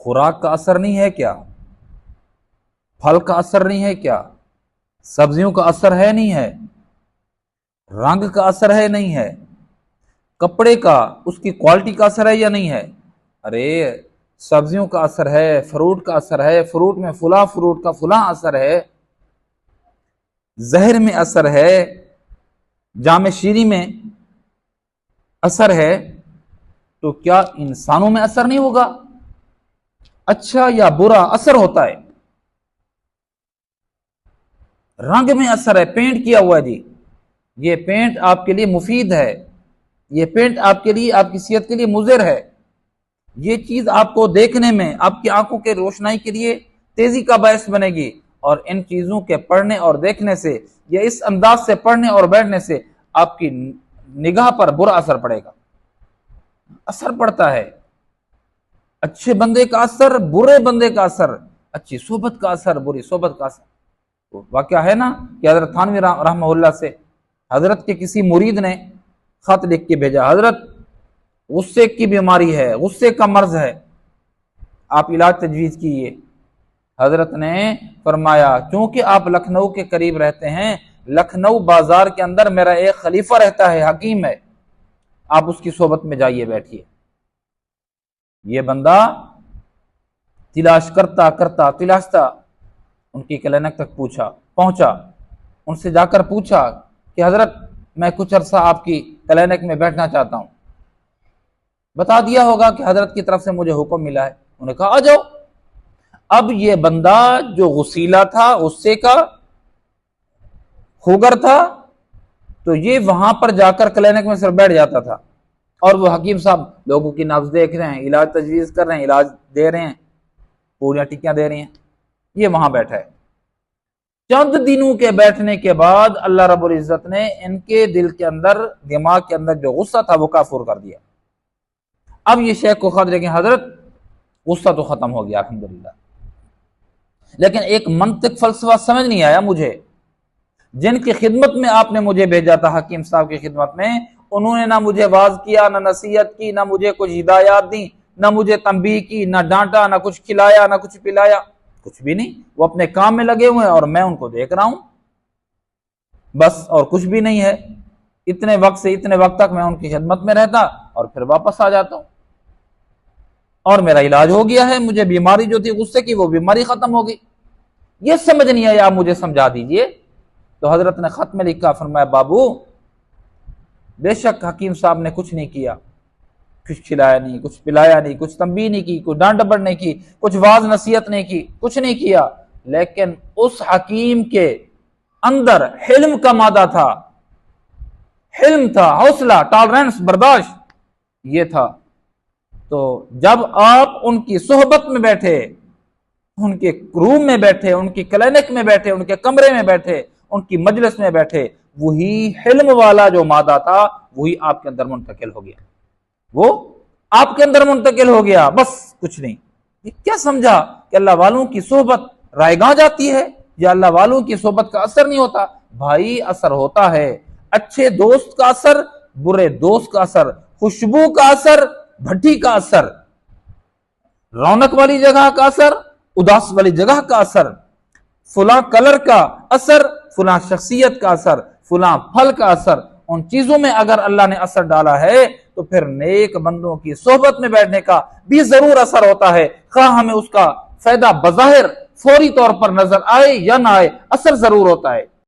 खुराक का असर नहीं है क्या? फल का असर नहीं है क्या? सब्जियों का असर है नहीं है? रंग का असर है नहीं है? कपड़े का, उसकी क्वालिटी का असर है या नहीं है? अरे सब्जियों का असर है, फ्रूट का असर है, फ्रूट में फ्रूट का फुला असर है, जहर में असर है, जामे शीरी में असर है, तो क्या इंसानों में असर नहीं होगा? अच्छा या बुरा असर होता है। रंग में असर है, पेंट किया हुआ है जी, ये पेंट आपके लिए मुफीद है, ये पेंट आपके लिए, आपकी सेहत के लिए मुज़िर है, ये चीज आपको देखने में आपकी आंखों के रोशनाई के लिए तेजी का बायस बनेगी, और इन चीजों के पढ़ने और देखने से या इस अंदाज से पढ़ने और बैठने से आपकी निगाह पर बुरा असर पड़ेगा। असर पड़ता है, अच्छे बंदे का असर, बुरे बंदे का असर, अच्छी सोबत का असर, बुरी सोबत का असर। तो वाकया है ना कि हजरत थानवी रहमहुल्लाह से हजरत के किसी मुरीद ने खत लिख के भेजा, हजरत गुस्से की बीमारी है, गुस्से का मर्ज है, आप इलाज तजवीज कीजिए। हजरत ने फरमाया क्योंकि आप लखनऊ के करीब रहते हैं, लखनऊ बाजार के अंदर मेरा एक खलीफा रहता है, हकीम है, आप उसकी सोबत में जाइए, बैठिए। ये बंदा तिलाश करता करता तिलाशता उनकी क्लिनिक तक पहुंचा, उनसे जाकर पूछा कि हजरत मैं कुछ अरसा आपकी क्लिनिक में बैठना चाहता हूं। बता दिया होगा कि हजरत की तरफ से मुझे हुक्म मिला है। उन्होंने कहा आ जाओ। अब ये बंदा जो गुस्सीला था, गुस्से का खुगर था, तो ये वहां पर जाकर क्लिनिक में सिर्फ बैठ जाता था, और वो हकीम साहब लोगों की नब्ज देख रहे हैं, इलाज तजवीज कर रहे हैं, इलाज दे रहे हैं, पूरियां टिक्कियां दे रही हैं, ये वहां बैठा है। चंद दिनों के बैठने के बाद अल्लाह रब्बुल इज्जत ने इनके दिल के अंदर, दिमाग के अंदर जो गुस्सा था वो काफूर कर दिया। अब ये शेख को खत लेकिन हजरत गुस्सा तो खत्म हो गया अल्हम्दुलिल्लाह, लेकिन एक मंतिक फलसफा समझ नहीं आया मुझे। जिनकी खिदमत में आपने मुझे भेजा था, हकीम साहब की खिदमत में, उन्होंने ना मुझे वाज किया, ना नसीहत की, ना मुझे कुछ हिदायत दी, ना मुझे तंबीह की, ना डांटा, ना कुछ खिलाया, ना कुछ पिलाया, कुछ भी नहीं। वो अपने काम में लगे हुए हैं और मैं उनको देख रहा हूं बस, और कुछ भी नहीं है। इतने वक्त से इतने वक्त तक मैं उनकी खिदमत में रहता और फिर वापस आ जाता हूं, और मेरा इलाज हो गया है। मुझे बीमारी जो थी गुस्से की, वो बीमारी खत्म हो गई। ये समझ नहीं आया, आप मुझे समझा दीजिए। तो हजरत ने खत में लिखा, फरमाया बाबू बेशक हकीम साहब ने कुछ नहीं किया, कुछ खिलाया नहीं, कुछ पिलाया नहीं, कुछ तंबीह नहीं की, कुछ डांट डपट नहीं की, कुछ वाज नसीहत नहीं की, कुछ नहीं किया, लेकिन उस हकीम के अंदर हिल्म का मादा था, हिल्म था, हौसला, टॉलरेंस, बर्दाश्त, ये था। तो जब आप उनकी सोहबत में बैठे, उनके रूम में बैठे, उनकी क्लिनिक में बैठे, उनके कमरे में बैठे, उनकी मजलिस में बैठे, वही हिल्म वाला जो मादा था वही आपके अंदर मुंतकिल हो गया, वो आपके अंदर मुंतकिल हो गया, बस कुछ नहीं। ये क्या समझा कि अल्लाह वालों की सोहबत रायगा जाती है या अल्लाह वालों की सोहबत का असर नहीं होता? भाई असर होता है। अच्छे दोस्त का असर, बुरे दोस्त का असर, खुशबू का असर, भट्टी का असर, रौनक वाली जगह का असर, उदास वाली जगह का असर, फुला कलर का असर, फुला शख्सियत का असर, फुला फल का असर, उन चीजों में अगर अल्लाह ने असर डाला है तो फिर नेक बंदों की सोहबत में बैठने का भी जरूर असर होता है। खा हमें उसका फायदा बज़ाहिर फौरी तौर पर नजर आए या ना आए, असर जरूर होता है।